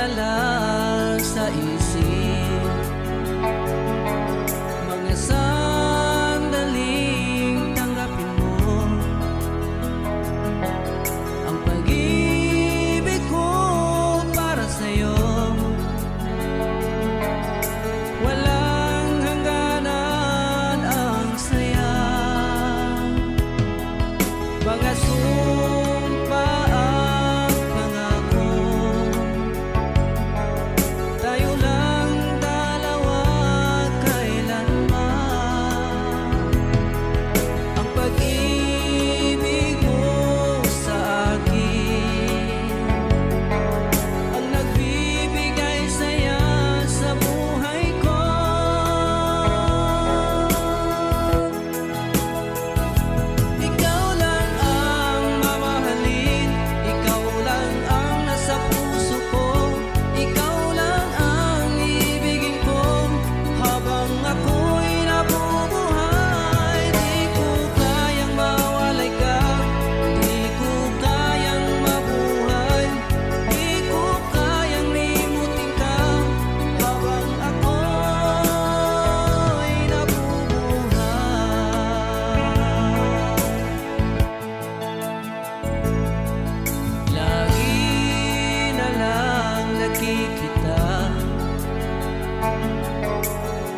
nag-aalala sa isip, mga sandaling tanggapin mo ang pag-ibig ko para sa'yo. Walang hangganan ang saya, mga sumpa at pangako, tayo lang dalawa kailanman. Ang pag-ibig mo sa akin ang nagbibigay saya sa buhay ko. Ikaw lang ang mamahalin, ikaw lang ang nasa puso ko, ikaw lang ang ibigin ko habang ako'y nabubuhay. Di ko kayang mawalay ka, di ko kayang mabuhay, di ko kayang limutin ka habang ako'y nabubuhay. Lagi na lang nakikita,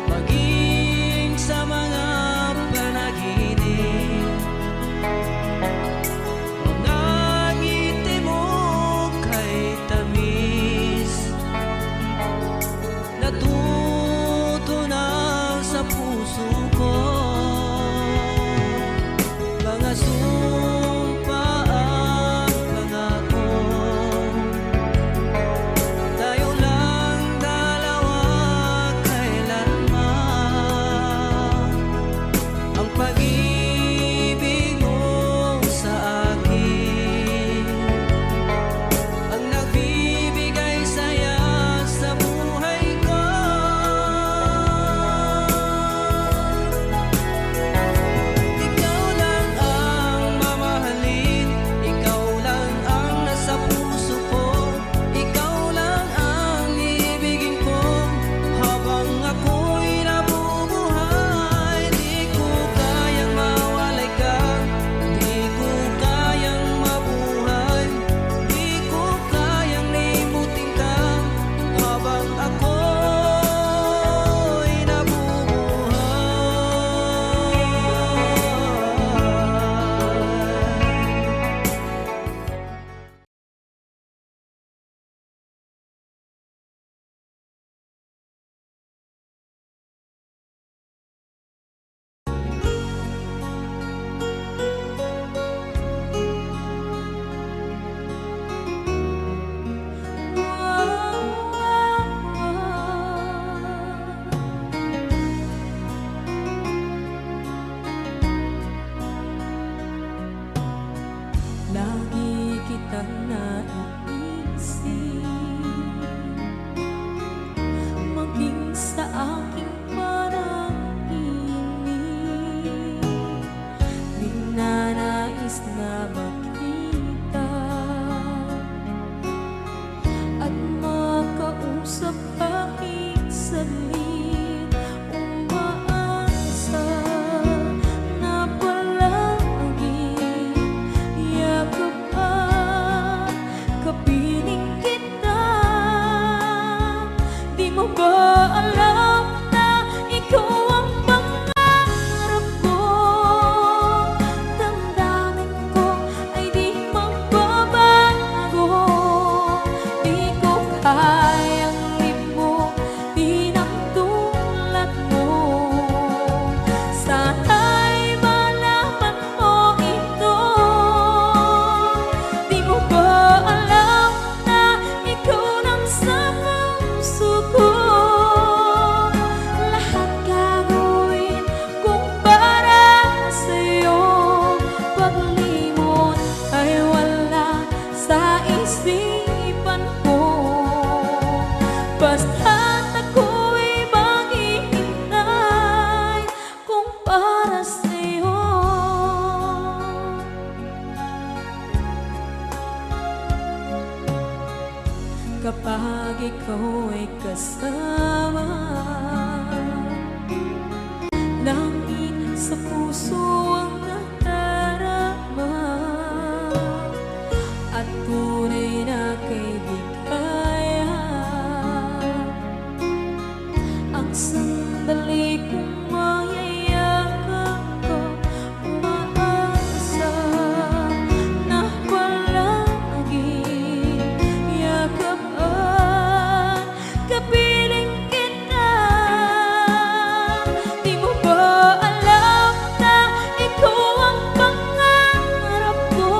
maging sa mga panaginip, mga ngiti mo kay tamis, natutunaw sa puso ko, mga sumpa at pangako, tayo lang dalawa kailanman. Ang pag-ibig mo sa akin ang nagbibigay saya sa buhay ko. Ikaw lang ang mamahalin, ikaw lang ang nasa puso ko, ikaw lang ang ibigin ko habang ako'y nabubuhay. Di ko kayang mawalay ka, di ko kayang mabuhay, di ko kayang limutin ka habang ako'y nabubuhay. Lagi kitang naiisip, maging sa aking parang inig, di na nais na makita at makausap kahit saglit. Umaasa na palagi yakap at kapiling kita. Di mo ba alam na ikaw ang pangarap ko? Damdamin ko ay di kapag ikaw ay kasama. Langit sa puso ang nadarama at tunay na kaibigan. Ang sandali kong mayayakap ko, umaasa na palaging yakapan, kapiling kita. Di mo ba alam na ikaw ang pangarap ko?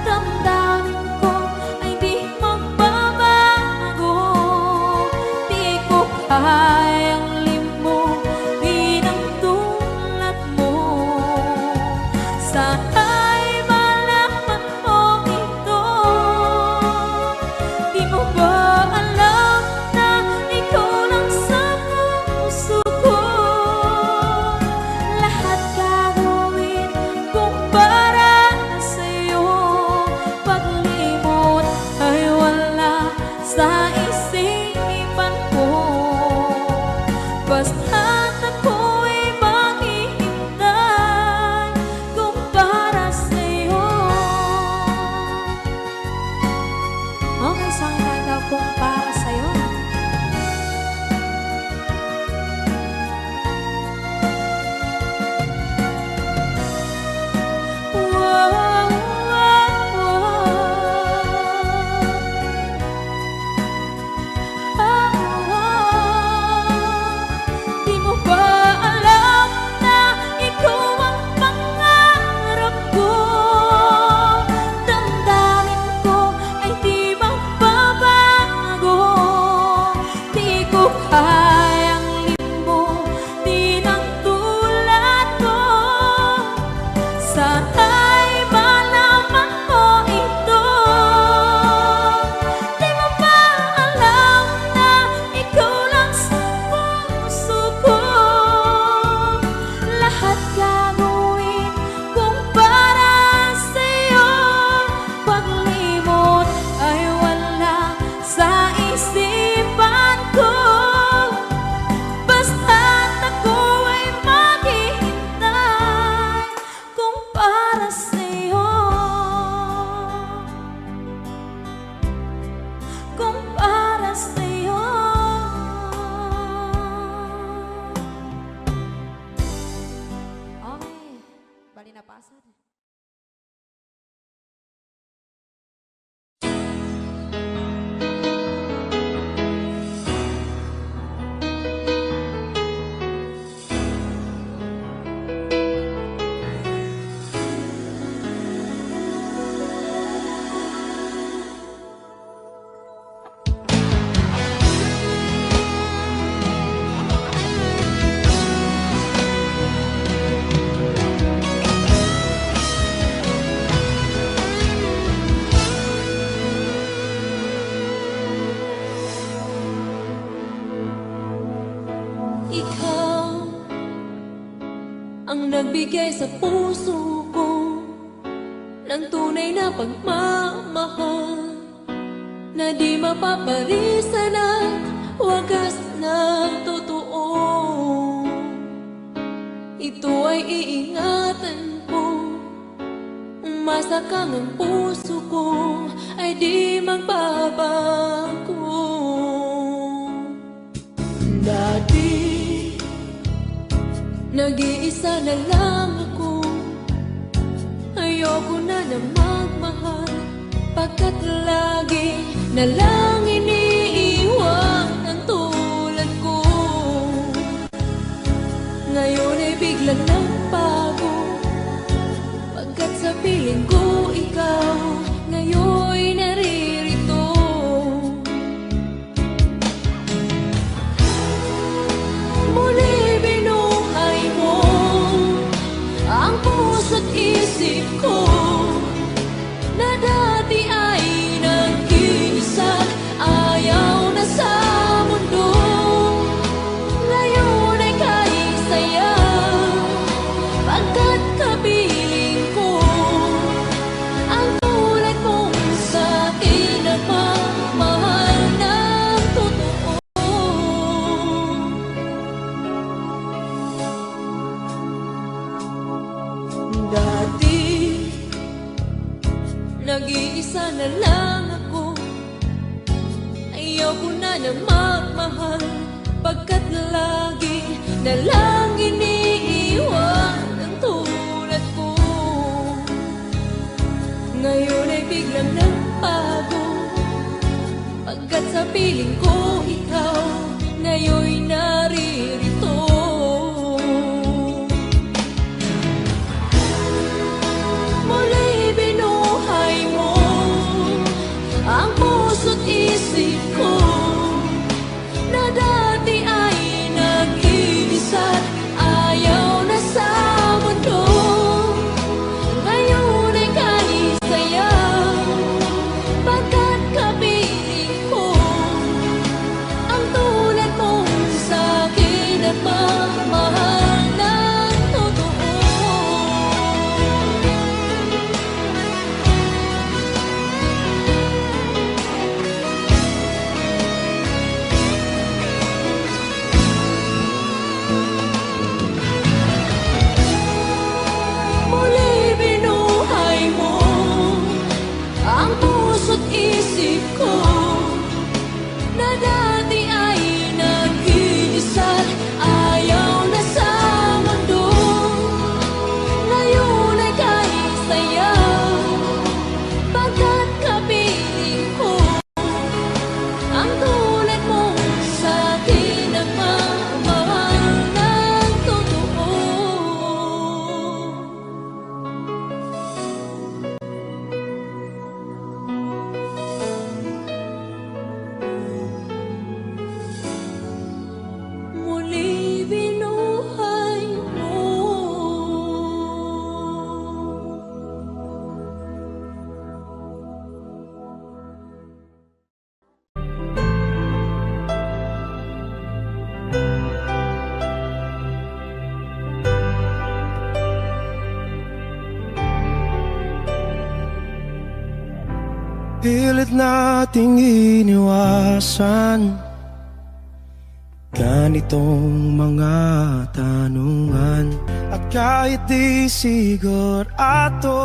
Damdamin ko ay di magbabago. Di ko kayang limutin ang tulad mo. Sana'y malaman mo ito. Di mo ba alam na ikaw lang sa puso ko? Lahat gagawin kung para sa'yo. Paglimot ay wala sa isipan ko. Basta't ako'y maghihintay kung para sa'yo. Okay, saan tayo kung para sa'yo? Wow, wow, Di mo ba alam na ikaw ang pangarap ko? Damdamin ko ay di magbabago. Di ko kayang limutin ang tulad ko. Sana'y malaman mo ito. Di mo ba alam na ikaw lang sa puso ko? Lahat gagawin kung para sa'yo. Paglimot ay wala sa isipan ko. Basta't ako ay maghihintay kung para sa'yo. Kung para sa'yo. Okay, bali na pasad. Ikaw ang nagbigay sa puso ko ng tunay na pagmamahal na di mapapalisan at wagas na totoo. Ito ay iingatan ko, umasa kang ang puso ko ay di magbabago. Dati nag-iisa na lang ako, ayoko na na magmahal, pagkat lagi na lang iniiwan ang tulad ko. Ngayon ay biglang nagbago, pagkat sa piling ko ikaw ngayon naririto. Muli binuhay mo ang puso't isip ko na dati ay nag-iisa, ayaw na sa mundo. Ngayon ay kahit saya, pagkat kapiling ko nag-iisa na lang ako. Ayaw ko na magmahal, pagkat lagi na lang iniiwan ang tulad ko. Ngayon ay biglang nagbago, pagkat sa piling ko ikaw ngayon'y naririto. Muli binuhay mo ang puso't isip ko, na dati ay nag-iisa't ayaw na sa mundo. Ngayon ay kahit sayaw, pagkat kapiling ko ang tulad mong sa'kin at mamahal ng totoo. Muli binuhay mo ang puso't isip ko, na dati ay nag-iisa't ayaw na sa mundo. Ngayon ay kahit sayaw, pagkat kapiling ko ang tulad mong sa'kin ang mamahal ng totoo. Muli binuhay mo. Pilit nating iniwasan ganitong mga tanungan, at kahit di sigurado,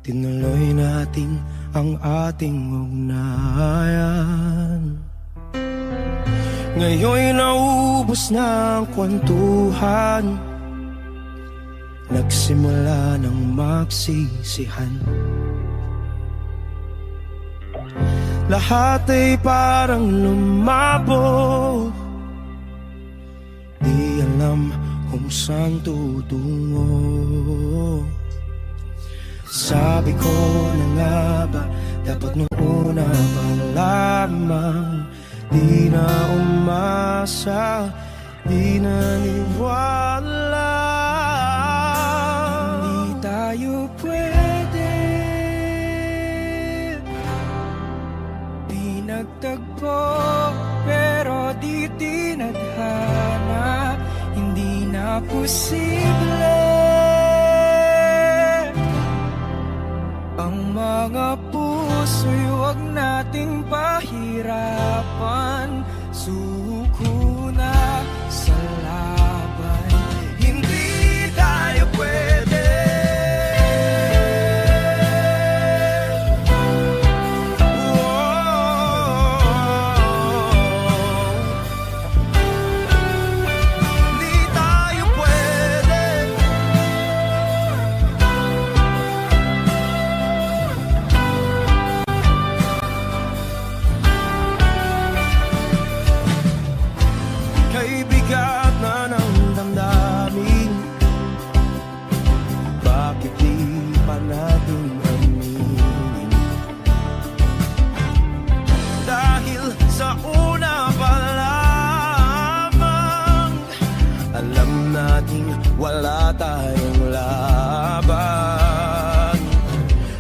tinuloy natin ang ating ugnayan. Ngayon'y naubos na ang kwentuhan, nagsimula ng magsisihan. Lahat ay parang lumabo, di alam kung saan tutungo. Sabi ko na nga ba, dapat nung una pa lamang, di na umasa, di naniwala. Di tayo pwede, di nagtagpo, pero di tinadhana, hindi na posible ang mga puso'y huwag nating pahirapan. Suko na sa laban, hindi tayo pwede. Hindi tayo pwede. Kay bigat na ng damdamin, bakit di pa natin aminin? Dahil sa una pa lamang, alam nating wala tayong laban.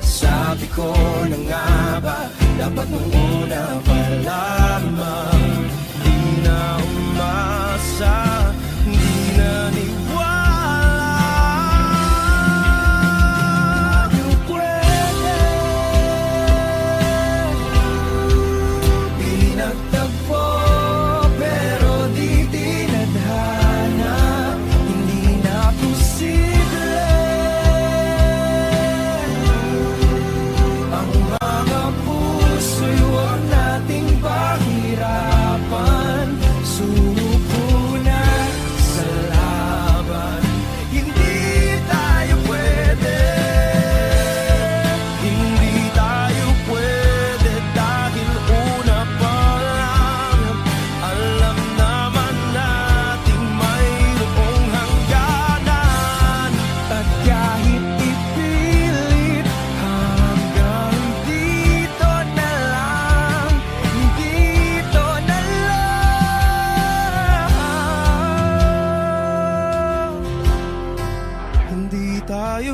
Sabi ko na nga ba, dapat nung una pa lamang, di na umasa, di naniwala. Di pwede, di nagtagpo, pero di tinadhana, hindi na posible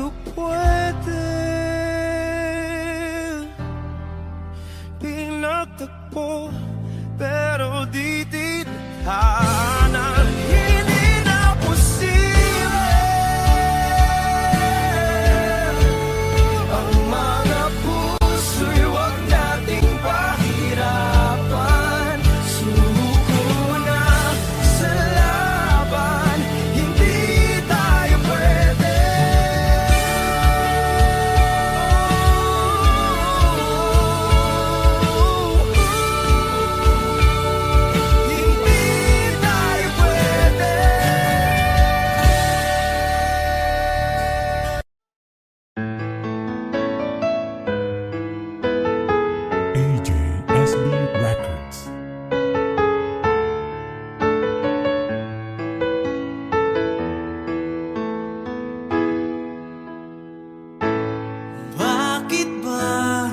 tayo pwede pinagtagpo, pero di tinadhana. Hindi na posible ang mga puso'y huwag nating pahirapan. Suko na sa laban, hindi tayo pwede. Hindi tayo pwede. AJSB Records. Bakit ba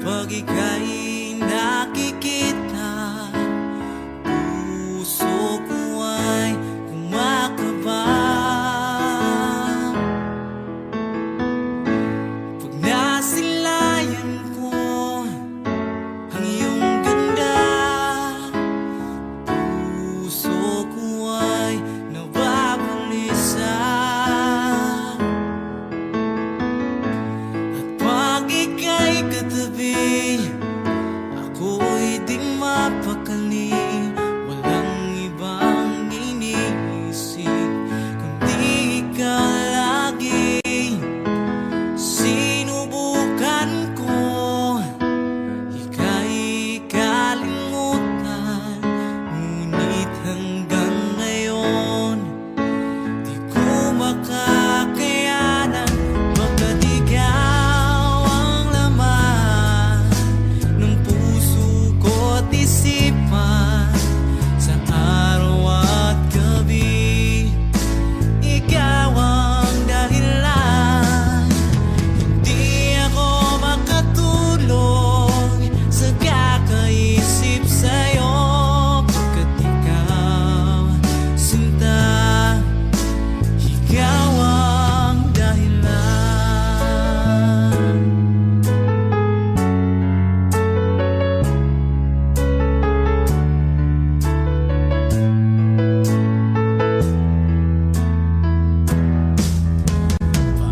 pag ika'y nakikita, puso ko ay kumakaba? Pag nasilayan ko ang iyong ganda, puso ko ay nababalisa. At pag ika'y katabi, ako'y di mapakali. Walang ibang iniisip kundi ikaw lagi. Sinubukan ko ika'y kalimutan, ngunit hanggang ngayon di ko makakayanan. Baga't ikaw ang laman ng puso ko't isipan, sa araw at gabi ikaw ang dahilan. Hindi ako makatulog sa kakaisip sa'yo, pagkat ikaw, sinta, ikaw ang dahilan.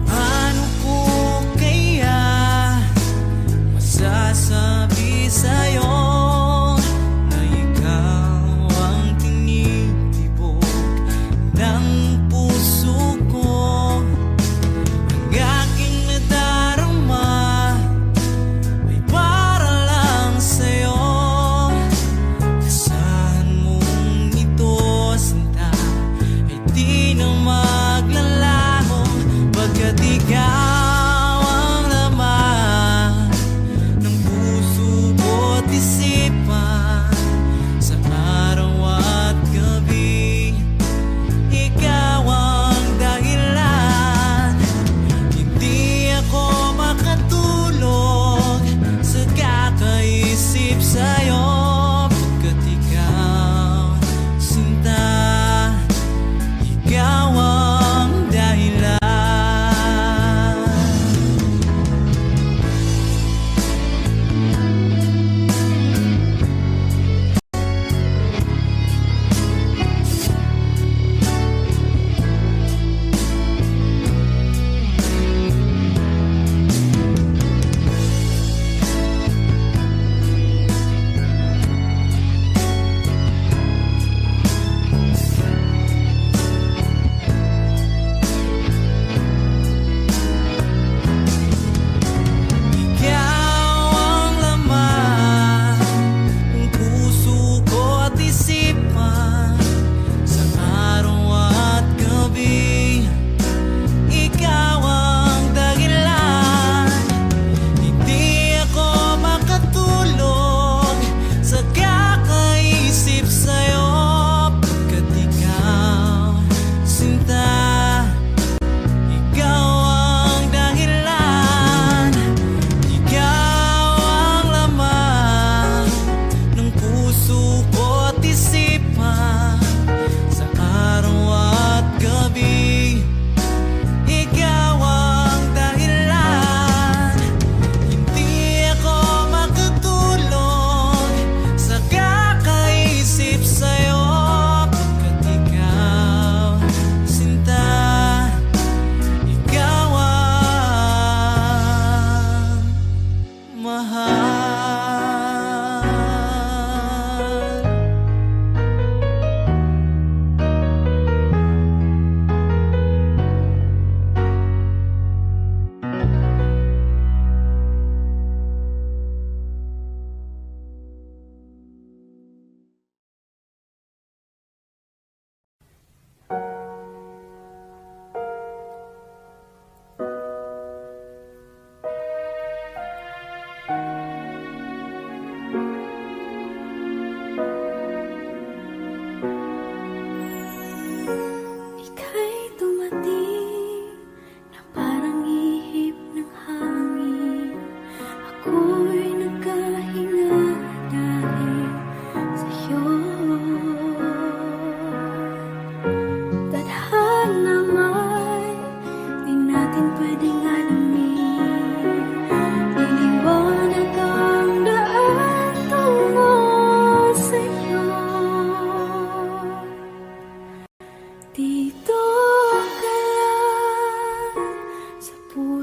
Paano ko kaya masasabi sa'yo na ikaw ang tinitibok ng puso ko? Ang aking nadarama ay para lang sa'yo. Asahan mong ito, sinta, ay di na maglalaho, pagkat ikaw ang laman ng puso ko't isipan, sa araw at gabi ikaw ang dahilan. Hindi ako makatulog sa kakaisip sa'yo, pagkat ikaw, sinta, ikaw ang dahilan.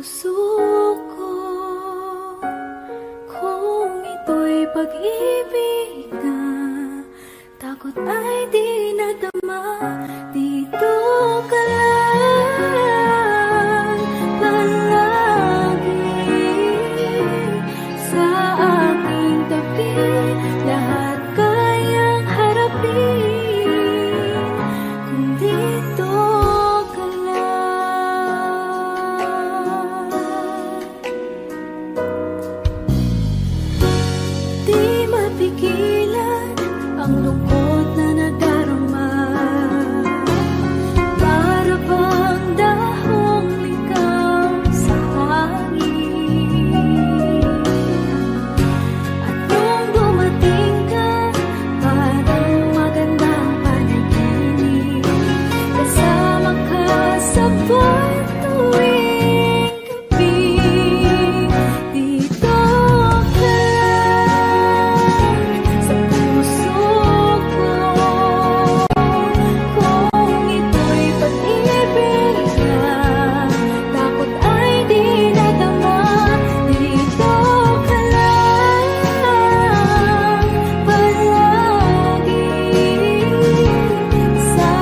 puso ko. Kung ito'y pag-ibig na, takot ay di nadama. Dito ka lang palagi sa aking tabi. Lahat kayang harapin kung dito ka lang. Di mapigilan ang lungkot na nadarama. Para bang dahong ikaw sa hangin. At nung dumating ka, parang magandang panaginip. Kasama ka sa buwan tuwing gabi. Dito ka lang sa puso ko. Kung ito'y pag-ibig na, takot ay di nadama. Dito ka lang palagi sa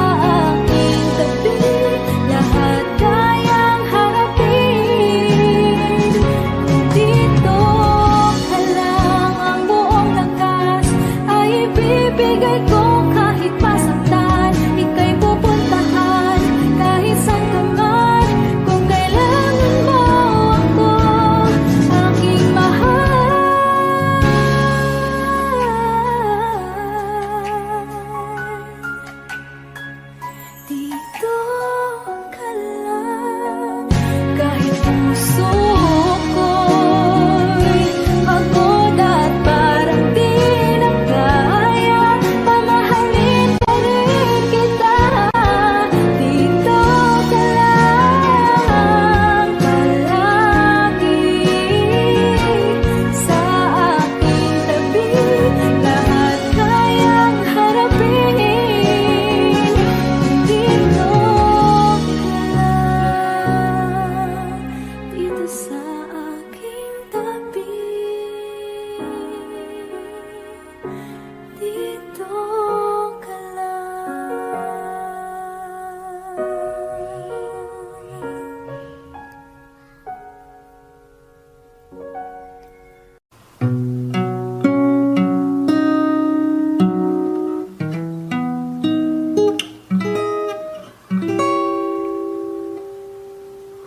aking tabi. Lahat kayang harapin kung dito ka lang. Ang buong lakas ay ibibigay ko kahit masaktan. Ika'y pupuntahan kahit saan ka man. Kung kailangan mo ako, aking mahal. Dito ka lang. Kahit puso ko'y pagod at parang di na kaya, pamahalin pa rin kita. Dito ka lang palagi sa aking tabi. Lahat kayang harapin kung dito ka lang. Dito sa aking tabi. Dito ka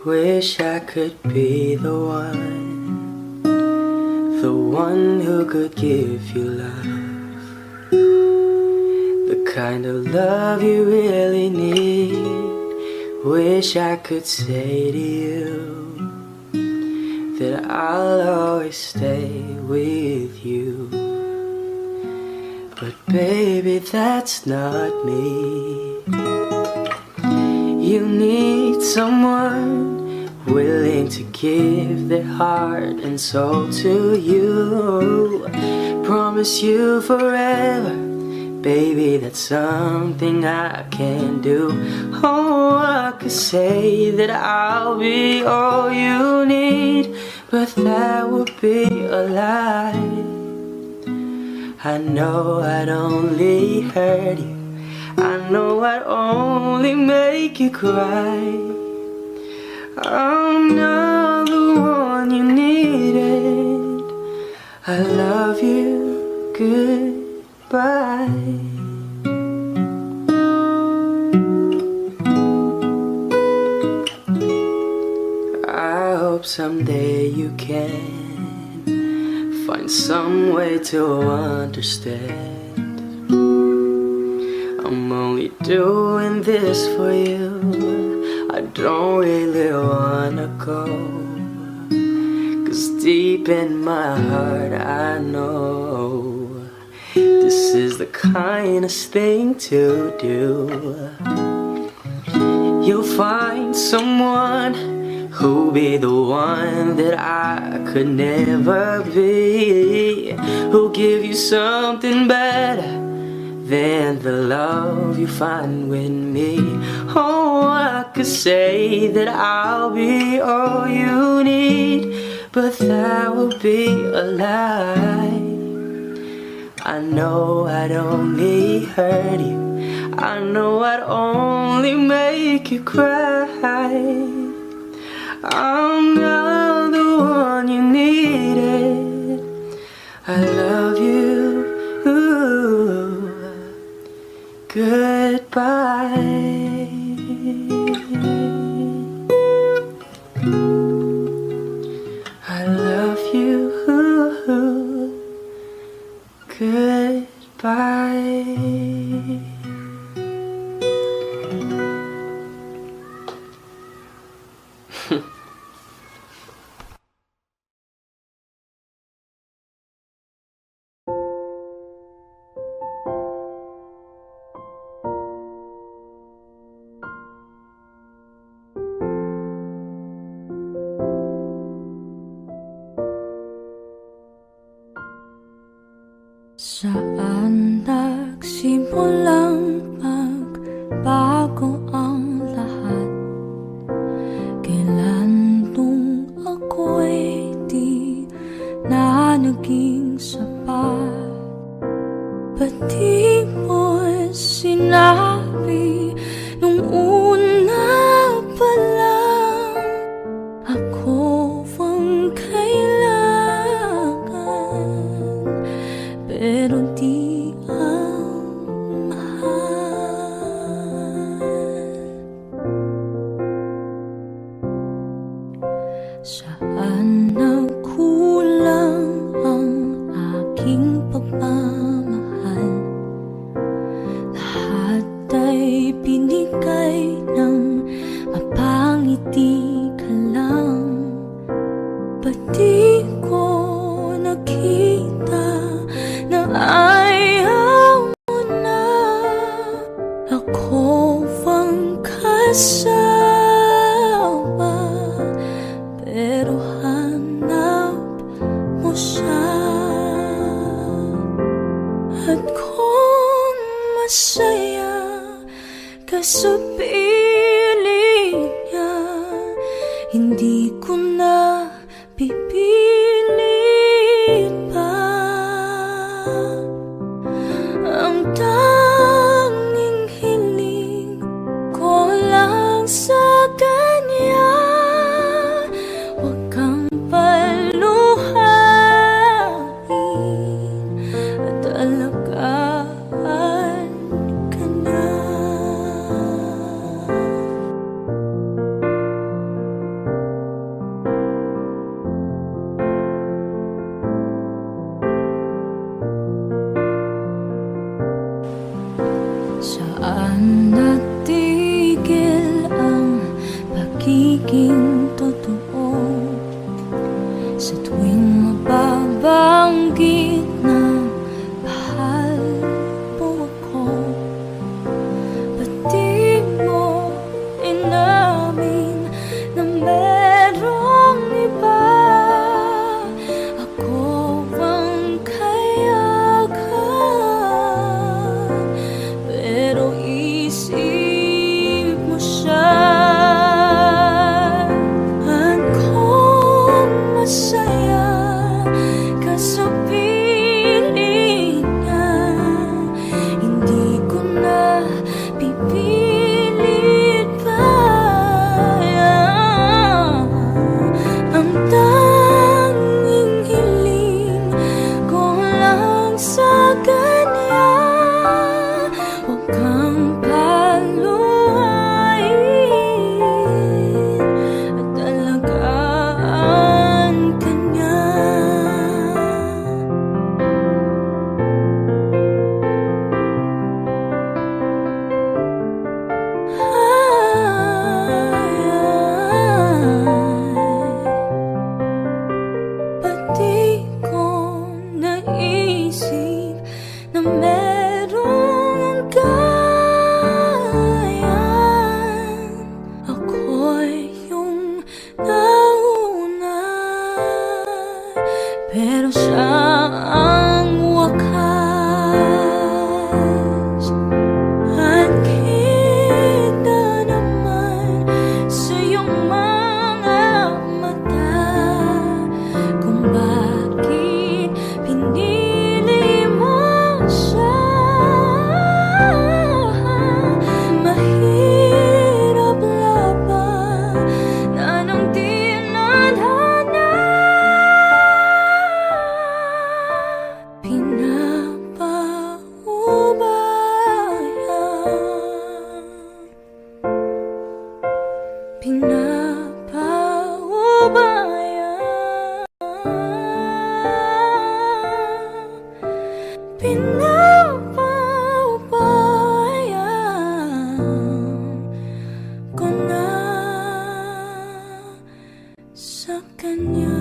Wish I could be the one who could give you love, the kind of love you really need. Wish I could say to you that I'll always stay with you. But baby, that's not me. You need someone willing to give their heart and soul to you. Promise you forever, baby, that's something I can do. Oh, I could say that I'll be all you need, but that would be a lie. I know I'd only hurt you, I know I'd only make you cry. I'm not the one you needed. I love you, goodbye. I hope someday you can find some way to understand. I'm only doing this for you. I don't really wanna go, 'cause deep in my heart I know this is the kindest thing to do. You'll find someone who'll be the one that I could never be, who'll give you something better than the love you find with me. Oh, I could say that I'll be all you need, but that would be a lie. I know I'd only hurt you, I know I'd only make you cry. I'm not the one you needed. I love you. Goodbye. I love you. Goodbye. Saan nagsimulang magbago ang lahat? Kailan nung ako'y di na naging sapat? Ba't di mo sinabi nung una pa lang? Ako ang kailangan, pero di ang mahal. Saan nagkulang ang aking pagmamahal? Lahat ay binigay ng mapangiti ka lang. Ba't di ko nakita na ayaw mo na? Ako ang kasawa, pero hanap mo siya. At kung masaya ka sa piling niya, hindi ko na pipilit pa. Ang tanging hiling ko lang sa kanya, huwag kang paluhain at alagaan ka na. Saan natigil ang pagiging totoo? Sa tuwing mababanggit na mahal mo ako, ba't di mo inamin na merong iba? Ako ang kayakan, pero isip mo siya. At kung masaya kabayan. Pinapabayaan ko na sa kanya.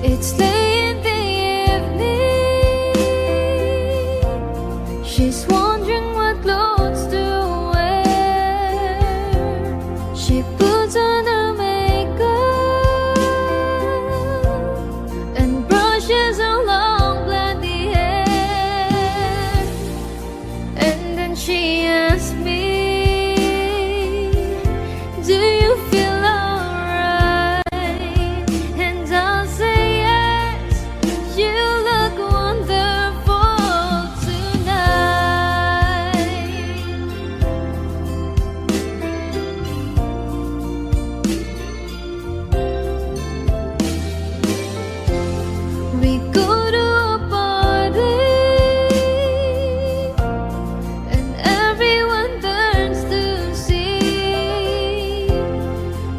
It's late in the evening. She's wondering what clothes to wear. She puts on her makeup and brushes her long blondie hair. And then she asks me, do you feel alright? And I'll say, you look wonderful tonight. We go to a party and everyone turns to see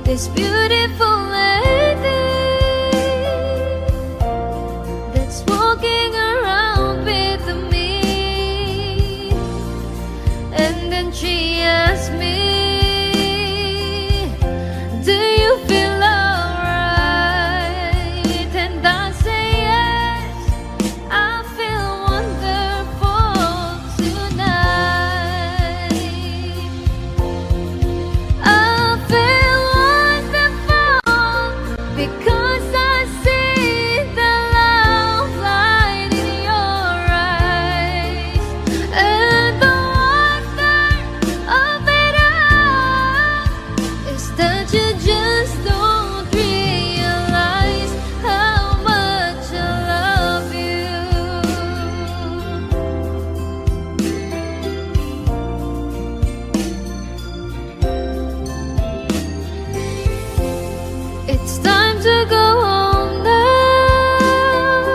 this beautiful lady that's walking around with me. And then she asks me, do you feel alright? And I say yes, I feel wonderful tonight. I feel wonderful because I see the love light in your eyes. And the wonder of it all is that you just don't It's time to go home now,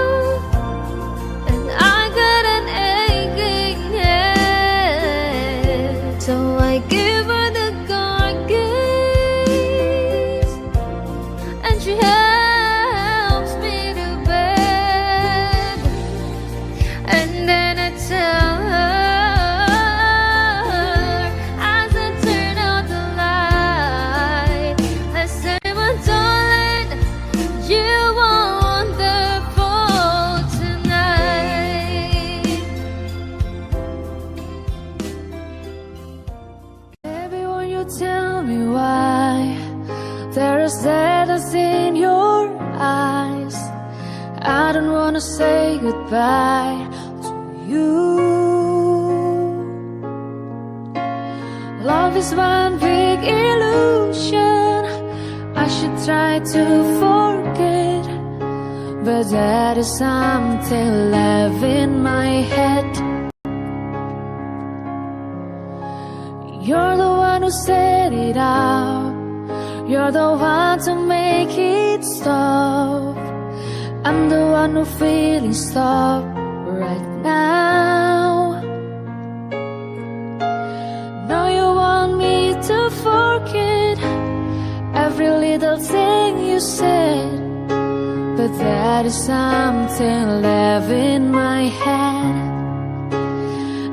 and I got an aching head. So I give her the car keys, and she helps me to bed. And then I tell her, as I turn out the light, I say, my darling, you are wonderful tonight. Baby, won't you tell me why there is sadness in your eyes? I don't wanna say goodbye to you. Love is one big illusion. I should try to forget, but that is something left in my head. You're the one who set it up. You're the one to make it stop. I'm the one who feeling stop right now. Now you want me to forget every little thing you said, but that is something left in my head.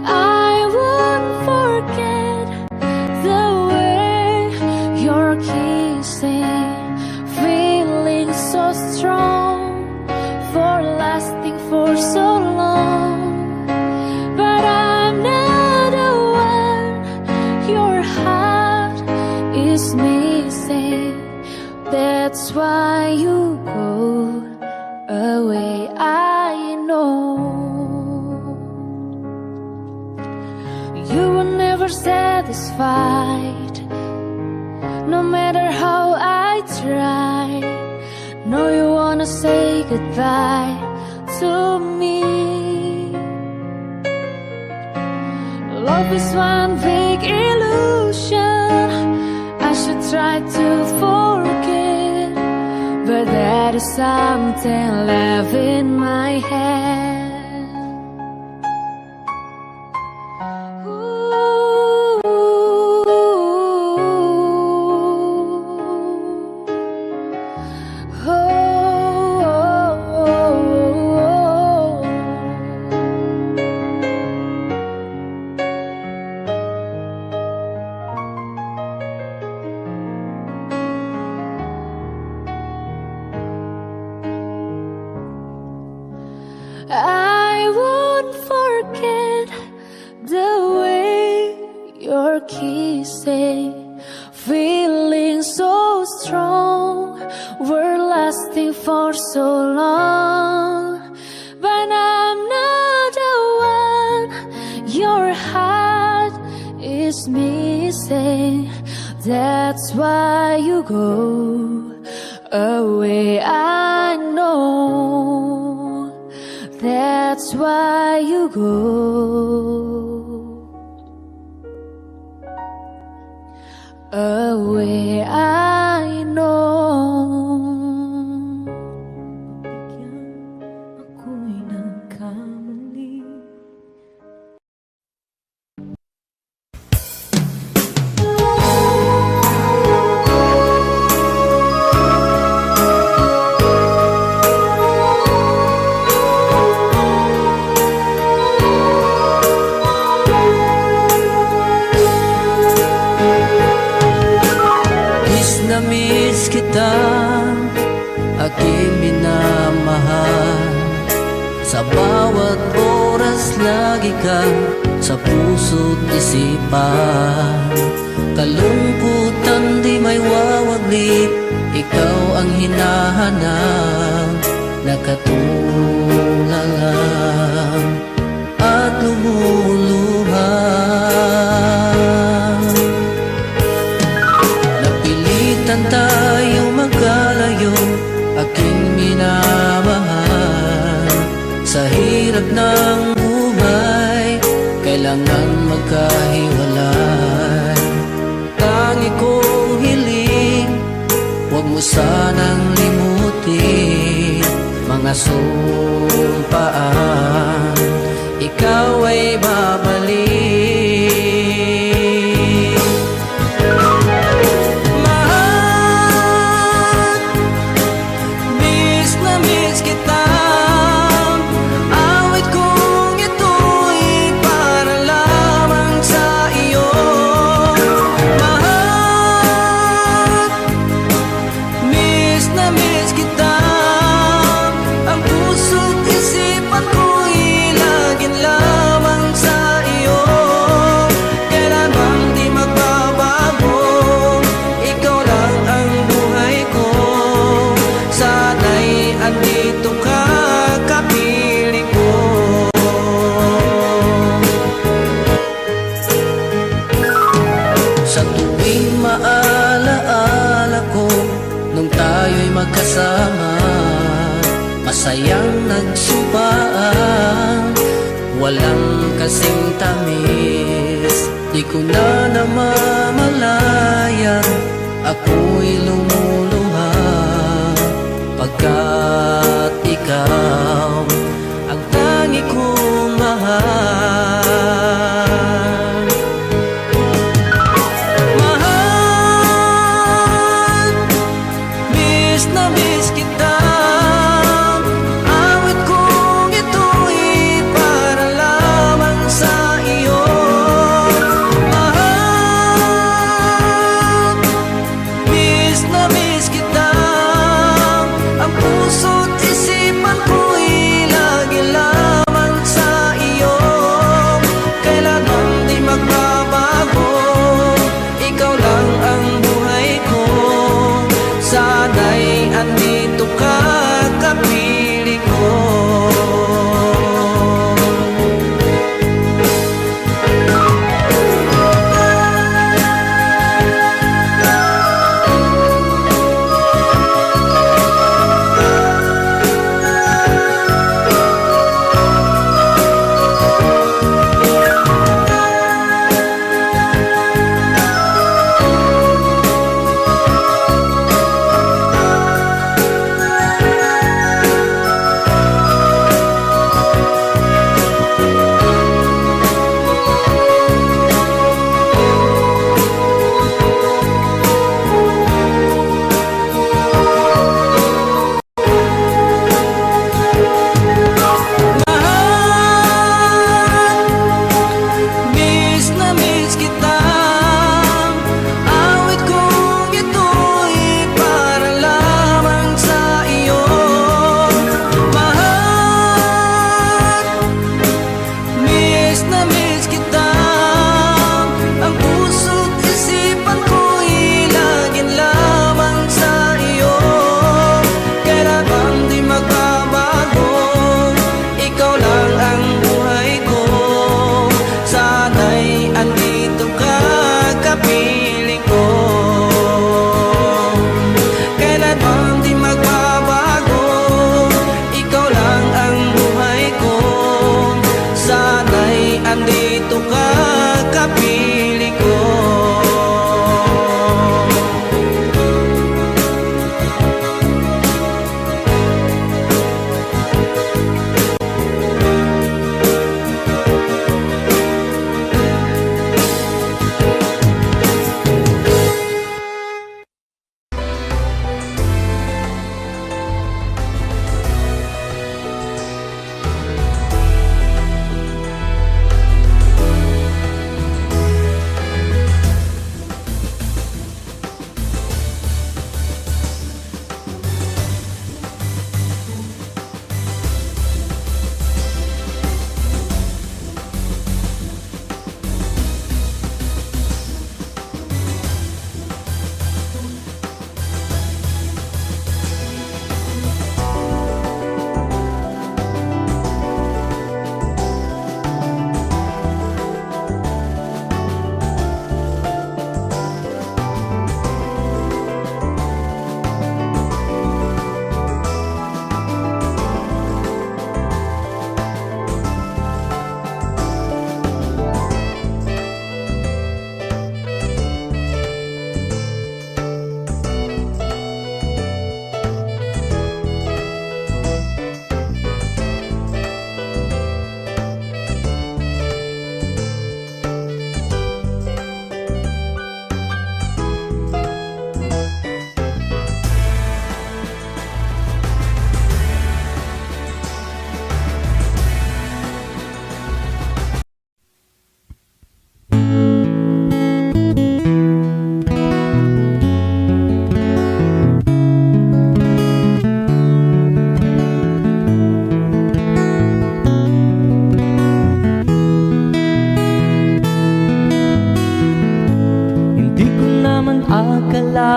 I won't forget the way you're kissing, feeling so strong, for lasting for so long. But I'm not the one your heart is missing. That's why you go away, I know. You were never satisfied, no matter how I tried. No, you wanna say goodbye to me. Love is one big illusion. I should try to forget, but that is something left in my head. I won't forget the way you're kissing, feeling so strong, we're lasting for so long. But I'm not the one your heart is missing. That's why you go away, I know. That's why you go away, I know. Ako'y nagkamali. Miss kita, aking minamahal. Sa bawat oras lagi ka sa puso't isipan. Kalungkutan di may wawaglit, ikaw ang hinahanap. Nakatulala at lumuluha. Napilitan tayong magkalayo, aking minamahal. Sa hirap ng buhay, kailangan magkahiwalay. Tangi kong hiling, huwag mo sanang limutin mga sumpaan, ikaw ay babalik. Mahal, miss na miss kita. Awit kong ito'y para lamang sa iyo. Mahal, miss na miss kita. Ang puso't isipan ko'y laging lamang sa iyo. Kailan bang di magbabago, ikaw lang ang buhay ko. Sana'y andito ka, kapiling ko. Sa tuwing maalaala ko nung tayo'y magkasama, masayang nagsumpaan, walang kasing tamis. Di ko na namamalayan, ako'y lumuluha, pagkat ikaw ang tangi kong mahal. Mahal, miss na miss kita. Awit kong ito'y para lamang sa iyo. Mahal, miss na miss kita. Ang puso't isipan ko'y lagi lamang sa iyo. Kailan bang di magbabago, ikaw lang ang buhay ko. Sana'y andito ka, kapiling ko.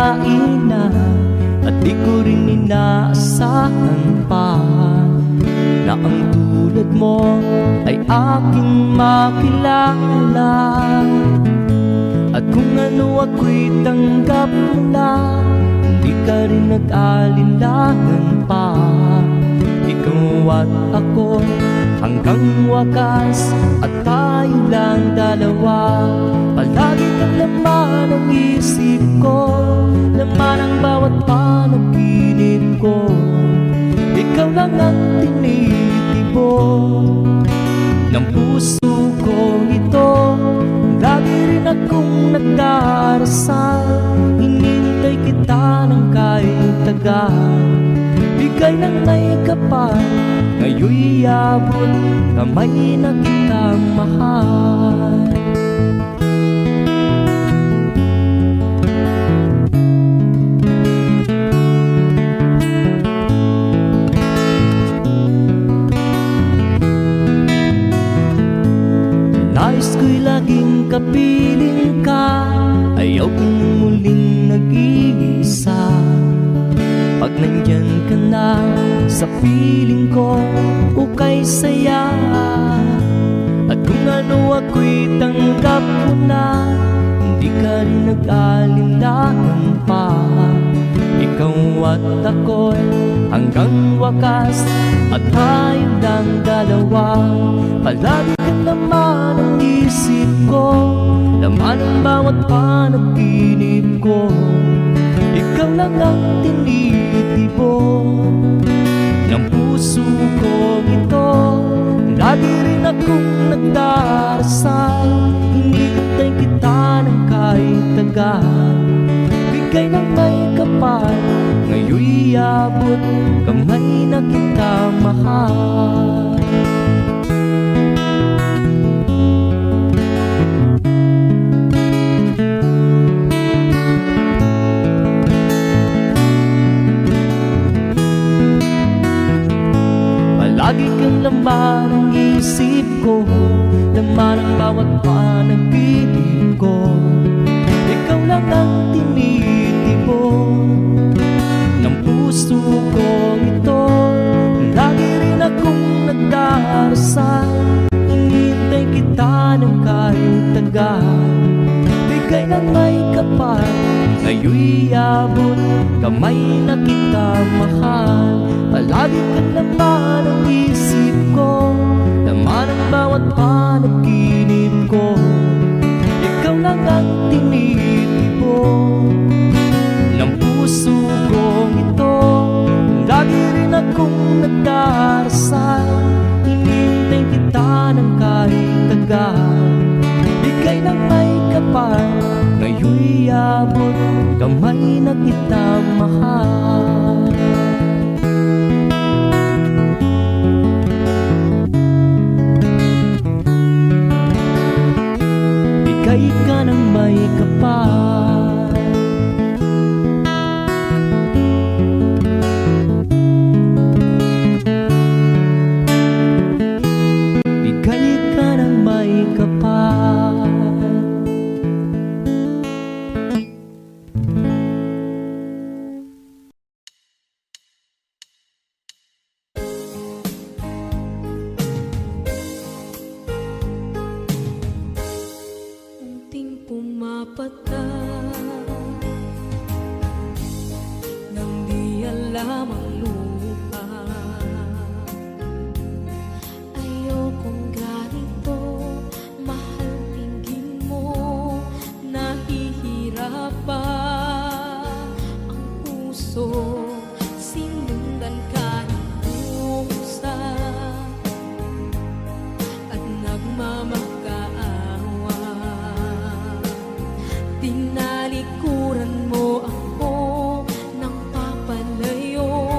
akalain na at di ko rin inaasahan pa na ang tulad mo ay aking makilala. At kung ano ako'y tanggap mo na, hindi ka rin nag-alinlangan pa. Ikaw at ako hanggang wakas, at tayo lang dalawa. Palagi kang laman ng isip ko, laman ang bawat panaginip ko. Ikaw lang ang tinitibok ng puso ko ito. Lagi rin akong nagdarasal, hinintay kita ng kahit tagal. Bigay ng may kapal, ngayon'y abot kamay na kitang mahal. Nais ko'y laging kapiling ka, ayaw kong muling nag-iisa. Pag nandyan ka na sa piling ko, ukay saya. At kung ano ako'y tanggap mo na, hindi ka rin nag-alinlangan pa. Ikaw at ako'y hanggang wakas, at tayo lang dalawa. Palagi ka naman ang isip ko, laman ang bawat panaginip ko. Ikaw lang ang tinitibok ng puso ko ito. Lagi rin akong nagdarasal, hinihintay kita ng kahit tagal. Bigay ng may kapal, ngayon'y abot kamay na kita mahal. Lagi kang laman ang isip ko, laman ang bawat panaginip ko. Ikaw lang ang tinitibok ng puso ko ito. Lagi rin akong nagdarasal, hinihintay kita ng kahit tagal. Bigay ng may kapal, ngayon'y abot kamay na kita mahal. Palagi ka naman ang isip ko, laman ang bawat panaginip ko. Ikaw lang ang tinitibok ng puso ko ito. Lagi rin akong nagdarasal, hinihintay kita ng kahit tagal. Bigay ng may kapal, ngayon'y abot kamay na kita mahal. Bigay ka ng may kapal, bigay ka ng may kapal. Unting pumapatak nang di alam ang lupa. Ayokong ganito, mahal tingin mo, nahihirapan ang puso. Sinundan ka ng pusa at nagmamakaawa. Tinalikuran mo ako ng papalayo.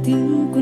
Ulitin ko